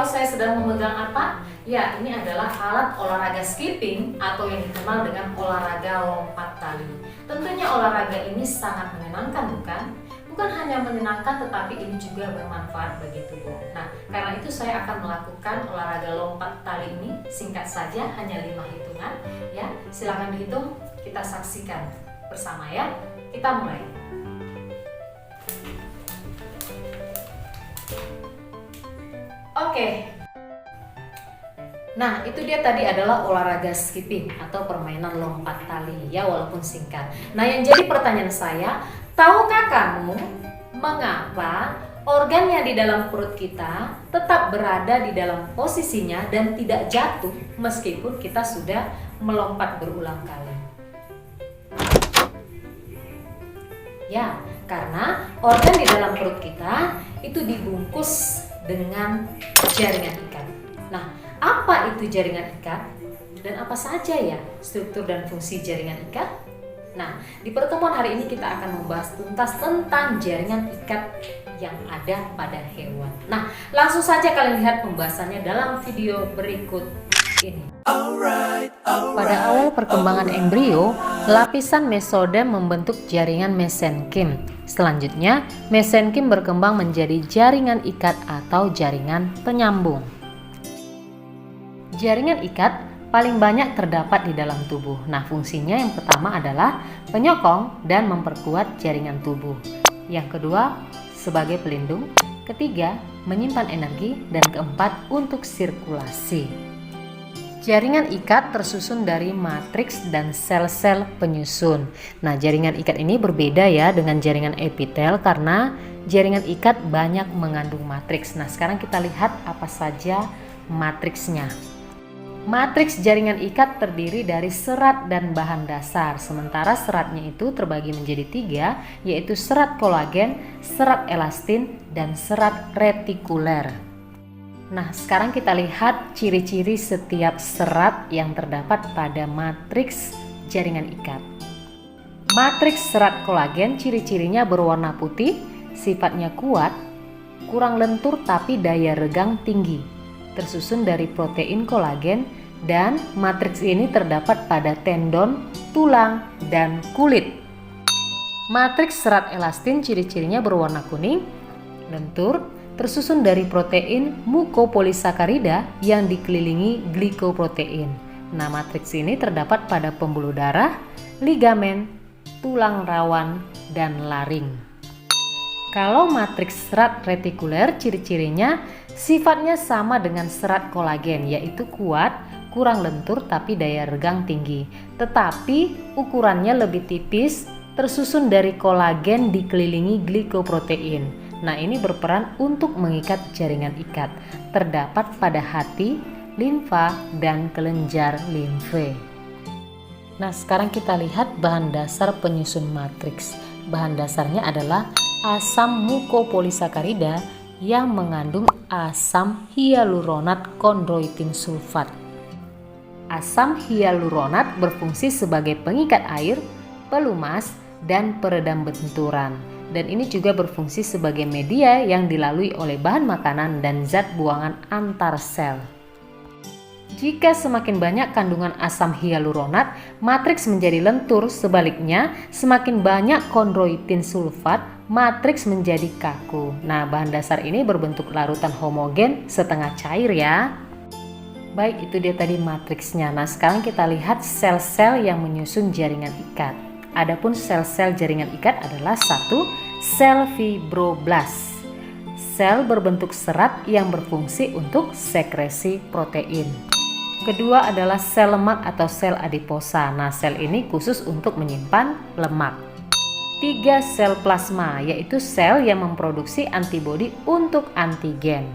tahu saya sedang memegang apa? Ya, ini adalah alat olahraga skipping atau yang dikenal dengan olahraga lompat tali. Tentunya olahraga ini sangat menyenangkan, bukan? Bukan hanya menyenangkan, tetapi ini juga bermanfaat bagi tubuh. Nah, karena itu saya akan melakukan olahraga lompat tali ini. Singkat saja, hanya 5 hitungan. Ya, silakan dihitung, kita saksikan bersama ya. Kita mulai. Oke. Nah, itu dia tadi adalah olahraga skipping atau permainan lompat tali ya, walaupun singkat. Nah, yang jadi pertanyaan saya, tahukah kamu mengapa organ yang di dalam perut kita tetap berada di dalam posisinya dan tidak jatuh meskipun kita sudah melompat berulang kali? Ya, karena organ di dalam perut kita itu dibungkus dengan jaringan ikat. Nah, apa itu jaringan ikat? Dan apa saja ya struktur dan fungsi jaringan ikat? Nah, di pertemuan hari ini kita akan membahas tuntas tentang jaringan ikat yang ada pada hewan. Nah, langsung saja kalian lihat pembahasannya dalam video berikut ini. Pada awal perkembangan embrio, lapisan mesodem membentuk jaringan mesenkim. Selanjutnya, mesenkim berkembang menjadi jaringan ikat atau jaringan penyambung. Jaringan ikat paling banyak terdapat di dalam tubuh. Nah, fungsinya yang pertama adalah penyokong dan memperkuat jaringan tubuh. Yang kedua, sebagai pelindung. Ketiga, menyimpan energi. Dan keempat, untuk sirkulasi. Jaringan ikat tersusun dari matriks dan sel-sel penyusun. Nah, jaringan ikat ini berbeda ya dengan jaringan epitel karena jaringan ikat banyak mengandung matriks. Nah, sekarang kita lihat apa saja matriksnya. Matriks jaringan ikat terdiri dari serat dan bahan dasar, sementara seratnya itu terbagi menjadi 3, yaitu serat kolagen, serat elastin, dan serat retikuler. Nah, sekarang kita lihat ciri-ciri setiap serat yang terdapat pada matriks jaringan ikat. Matriks serat kolagen ciri-cirinya berwarna putih, sifatnya kuat, kurang lentur tapi daya regang tinggi. Tersusun dari protein kolagen dan matriks ini terdapat pada tendon, tulang, dan kulit. Matriks serat elastin ciri-cirinya berwarna kuning, lentur, tersusun dari protein mukopolisakarida yang dikelilingi glikoprotein. Nah, matriks ini terdapat pada pembuluh darah, ligamen, tulang rawan, dan laring. Kalau matriks serat retikuler ciri-cirinya sifatnya sama dengan serat kolagen, yaitu kuat, kurang lentur tapi daya regang tinggi. Tetapi ukurannya lebih tipis, tersusun dari kolagen dikelilingi glikoprotein. Nah, ini berperan untuk mengikat jaringan ikat. Terdapat pada hati, limfa, dan kelenjar limfe. Nah, sekarang kita lihat bahan dasar penyusun matriks. Bahan dasarnya adalah asam mukopolisakarida yang mengandung asam hyaluronat kondroitin sulfat. Asam hyaluronat berfungsi sebagai pengikat air, pelumas, dan peredam benturan. Dan ini juga berfungsi sebagai media yang dilalui oleh bahan makanan dan zat buangan antar sel. Jika semakin banyak kandungan asam hyaluronat, matriks menjadi lentur. Sebaliknya, semakin banyak kondroitin sulfat, matriks menjadi kaku. Nah, bahan dasar ini berbentuk larutan homogen setengah cair ya. Baik, itu dia tadi matriksnya. Nah, sekarang kita lihat sel-sel yang menyusun jaringan ikat. Adapun sel-sel jaringan ikat adalah 1. Sel fibroblast. Sel berbentuk serat yang berfungsi untuk sekresi protein. Kedua adalah sel lemak atau sel adiposa. Nah, sel ini khusus untuk menyimpan lemak. 3. Sel plasma, yaitu sel yang memproduksi antibodi untuk antigen.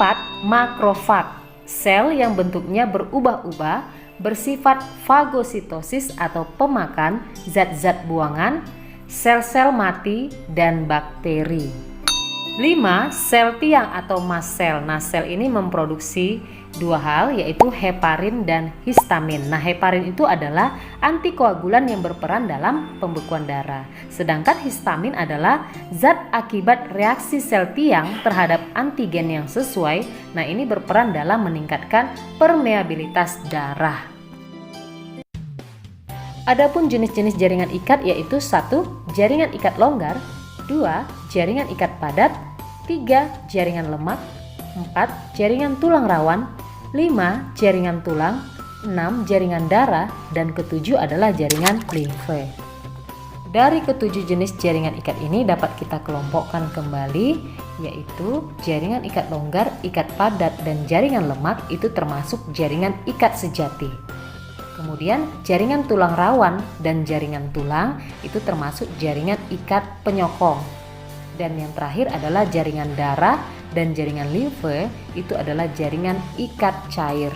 4. Makrofag, sel yang bentuknya berubah-ubah, bersifat fagositosis atau pemakan zat-zat buangan, sel-sel mati, dan bakteri. 5. Sel tiang atau mast cell. Nah, sel ini memproduksi dua hal, yaitu heparin dan histamin. Nah, heparin itu adalah antikoagulan yang berperan dalam pembekuan darah. Sedangkan histamin adalah zat akibat reaksi sel tiang terhadap antigen yang sesuai. Nah, ini berperan dalam meningkatkan permeabilitas darah. Adapun jenis-jenis jaringan ikat yaitu 1. Jaringan ikat longgar, 2. Jaringan ikat padat, 3. Jaringan lemak, 4. Jaringan tulang rawan, 5. Jaringan tulang, 6. Jaringan darah, dan ketujuh adalah jaringan limfe. Dari ketujuh jenis jaringan ikat ini dapat kita kelompokkan kembali, yaitu jaringan ikat longgar, ikat padat, dan jaringan lemak itu termasuk jaringan ikat sejati. Kemudian jaringan tulang rawan dan jaringan tulang itu termasuk jaringan ikat penyokong. Dan yang terakhir adalah jaringan darah dan jaringan limfe itu adalah jaringan ikat cair.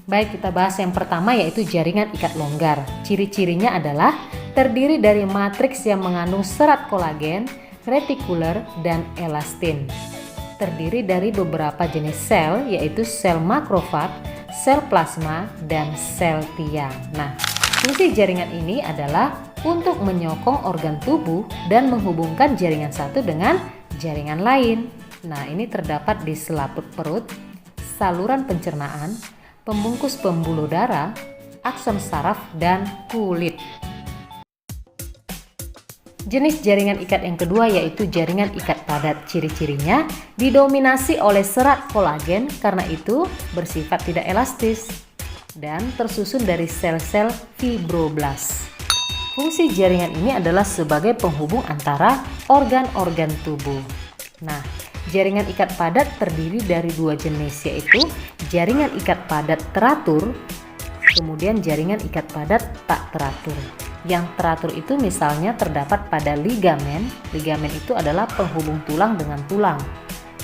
Baik, kita bahas yang pertama yaitu jaringan ikat longgar. Ciri-cirinya adalah terdiri dari matriks yang mengandung serat kolagen, retikuler, dan elastin. Terdiri dari beberapa jenis sel yaitu sel makrofag, sel plasma, dan sel tiang. Nah, fungsi jaringan ini adalah untuk menyokong organ tubuh dan menghubungkan jaringan satu dengan jaringan lain. Nah, ini terdapat di selaput perut, saluran pencernaan, pembungkus pembuluh darah, akson saraf, dan kulit. Jenis jaringan ikat yang kedua yaitu jaringan ikat padat. Ciri-cirinya didominasi oleh serat kolagen, karena itu bersifat tidak elastis dan tersusun dari sel-sel fibroblas. Fungsi jaringan ini adalah sebagai penghubung antara organ-organ tubuh. Nah, jaringan ikat padat terdiri dari dua jenis yaitu jaringan ikat padat teratur, kemudian jaringan ikat padat tak teratur. Yang teratur itu misalnya terdapat pada ligamen. Ligamen itu adalah penghubung tulang dengan tulang.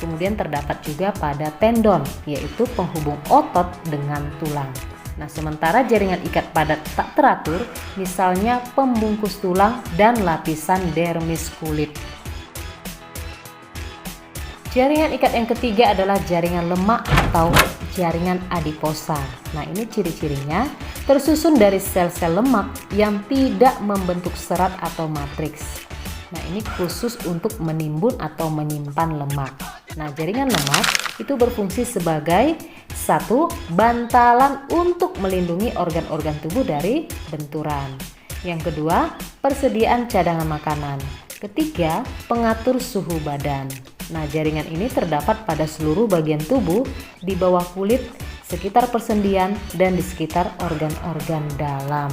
Kemudian terdapat juga pada tendon, yaitu penghubung otot dengan tulang. Nah, sementara jaringan ikat padat tak teratur, misalnya pembungkus tulang dan lapisan dermis kulit. Jaringan ikat yang ketiga adalah jaringan lemak atau jaringan adiposa. Nah, ini ciri-cirinya tersusun dari sel-sel lemak yang tidak membentuk serat atau matriks. Nah, ini khusus untuk menimbun atau menyimpan lemak. Nah, jaringan lemak itu berfungsi sebagai 1. Bantalan untuk melindungi organ-organ tubuh dari benturan. Yang kedua, persediaan cadangan makanan. Ketiga, pengatur suhu badan. Nah, jaringan ini terdapat pada seluruh bagian tubuh, di bawah kulit, sekitar persendian, dan di sekitar organ-organ dalam.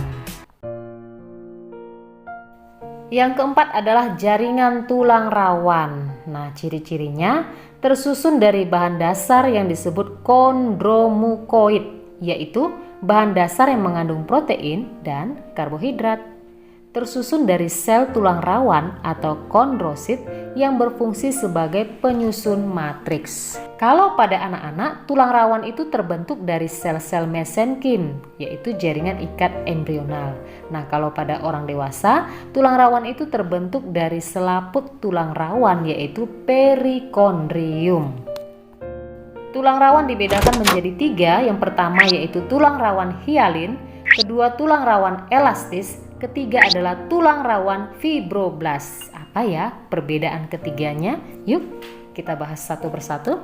Yang keempat adalah jaringan tulang rawan. Nah, ciri-cirinya tersusun dari bahan dasar yang disebut kondromukoid, yaitu bahan dasar yang mengandung protein dan karbohidrat. Tersusun dari sel tulang rawan atau kondrosit yang berfungsi sebagai penyusun matriks. Kalau pada anak-anak, tulang rawan itu terbentuk dari sel-sel mesenkim, yaitu jaringan ikat embrional. Nah, kalau pada orang dewasa, tulang rawan itu terbentuk dari selaput tulang rawan, yaitu perikondrium. Tulang rawan dibedakan menjadi 3. Yang pertama yaitu tulang rawan hialin, kedua tulang rawan elastis, ketiga adalah tulang rawan fibroblas. Apa ya perbedaan ketiganya? Yuk kita bahas satu persatu.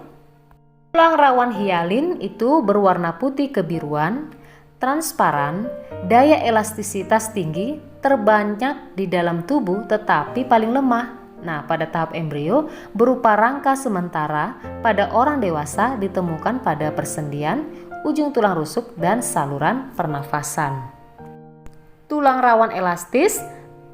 Tulang rawan hialin itu berwarna putih kebiruan, transparan, daya elastisitas tinggi, terbanyak di dalam tubuh tetapi paling lemah. Nah, pada tahap embrio berupa rangka sementara, pada orang dewasa ditemukan pada persendian, ujung tulang rusuk, dan saluran pernafasan. Tulang rawan elastis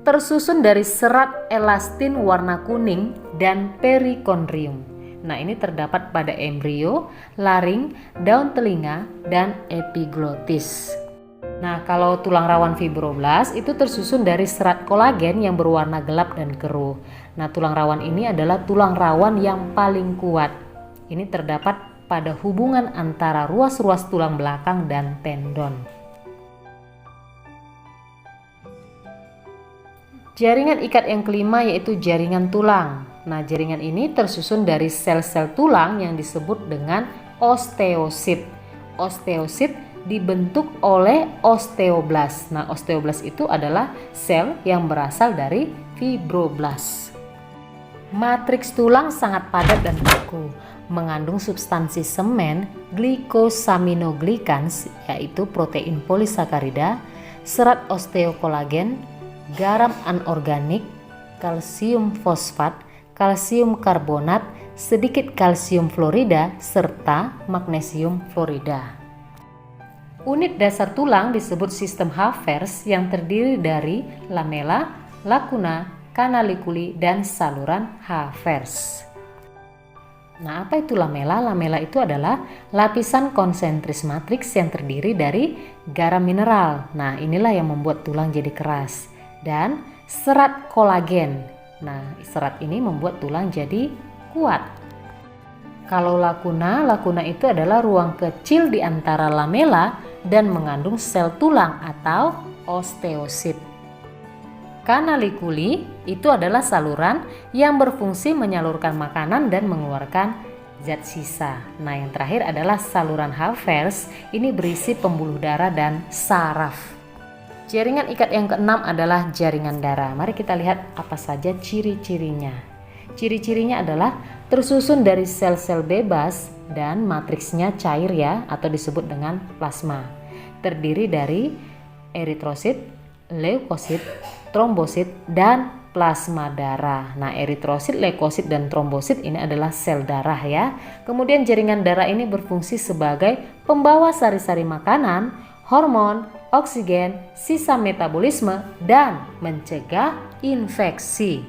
tersusun dari serat elastin warna kuning dan perikondrium. Nah, ini terdapat pada embrio, laring, daun telinga, dan epiglotis. Nah, kalau tulang rawan fibroblas itu tersusun dari serat kolagen yang berwarna gelap dan keruh. Nah, tulang rawan ini adalah tulang rawan yang paling kuat. Ini terdapat pada hubungan antara ruas-ruas tulang belakang dan tendon. Jaringan ikat yang kelima yaitu jaringan tulang. Nah, jaringan ini tersusun dari sel-sel tulang yang disebut dengan osteosit. Osteosit dibentuk oleh osteoblas. Nah, osteoblas itu adalah sel yang berasal dari fibroblas. Matriks tulang sangat padat dan kaku, mengandung substansi semen, glikosaminoglikans yaitu protein polisakarida, serat osteokolagen, garam anorganik, kalsium fosfat, kalsium karbonat, sedikit kalsium fluorida, serta magnesium fluorida. Unit dasar tulang disebut sistem Havers yang terdiri dari lamela, lakuna, kanalikuli, dan saluran Havers. Nah, apa itu lamela? Lamela itu adalah lapisan konsentris matriks yang terdiri dari garam mineral. Nah, inilah yang membuat tulang jadi keras. Dan serat kolagen. Nah, serat ini membuat tulang jadi kuat. Kalau lakuna itu adalah ruang kecil di antara lamela dan mengandung sel tulang atau osteosit. Kanalikuli itu adalah saluran yang berfungsi menyalurkan makanan dan mengeluarkan zat sisa. Nah, yang terakhir adalah saluran Havers, ini berisi pembuluh darah dan saraf. Jaringan ikat yang keenam adalah jaringan darah. Mari kita lihat apa saja ciri-cirinya. Ciri-cirinya adalah tersusun dari sel-sel bebas dan matriksnya cair ya, atau disebut dengan plasma. Terdiri dari eritrosit, leukosit, trombosit, dan plasma darah. Nah, eritrosit, leukosit, dan trombosit ini adalah sel darah ya. Kemudian jaringan darah ini berfungsi sebagai pembawa sari-sari makanan, hormon, oksigen, sisa metabolisme, dan mencegah infeksi.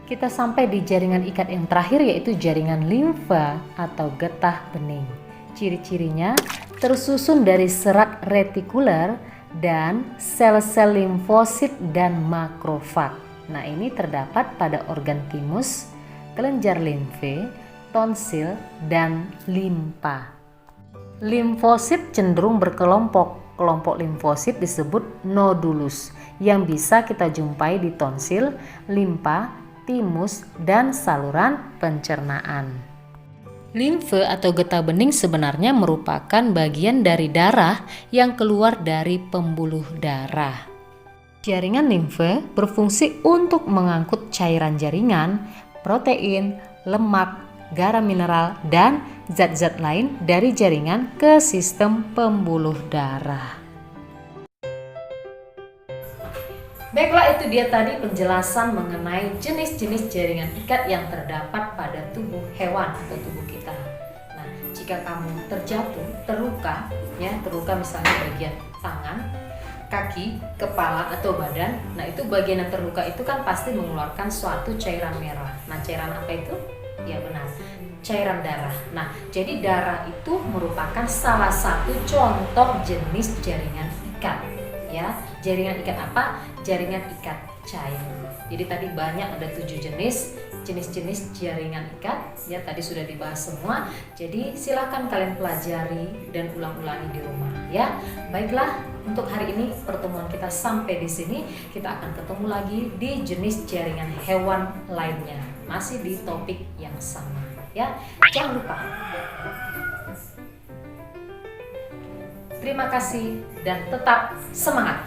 Kita sampai di jaringan ikat yang terakhir, yaitu jaringan limfa atau getah bening. Ciri-cirinya tersusun dari serat retikuler dan sel-sel limfosit dan makrofag. Nah, ini terdapat pada organ timus, kelenjar limfe, tonsil, dan limpa. Limfosit cenderung berkelompok. Kelompok limfosit disebut nodulus yang bisa kita jumpai di tonsil, limpa, timus, dan saluran pencernaan. Limfe atau getah bening sebenarnya merupakan bagian dari darah yang keluar dari pembuluh darah. Jaringan limfe berfungsi untuk mengangkut cairan jaringan, protein, lemak, garam mineral, dan zat-zat lain dari jaringan ke sistem pembuluh darah. Baiklah, itu dia tadi penjelasan mengenai jenis-jenis jaringan ikat yang terdapat pada tubuh hewan atau tubuh kita. Nah, jika kamu terjatuh, terluka misalnya bagian tangan, kaki, kepala, atau badan, nah itu bagian yang terluka itu kan pasti mengeluarkan suatu cairan merah. Nah, cairan apa itu? Ya benar, cairan darah. Nah, jadi darah itu merupakan salah satu contoh jenis jaringan ikat. Ya, jaringan ikat apa? Jaringan ikat cair. Jadi tadi banyak, ada 7 jenis jaringan ikat. Ya, tadi sudah dibahas semua. Jadi silakan kalian pelajari dan ulang-ulangi di rumah. Ya, baiklah, untuk hari ini pertemuan kita sampai di sini. Kita akan ketemu lagi di jenis jaringan hewan lainnya. Masih di topik yang sama. Ya, jangan lupa. Terima kasih dan tetap semangat.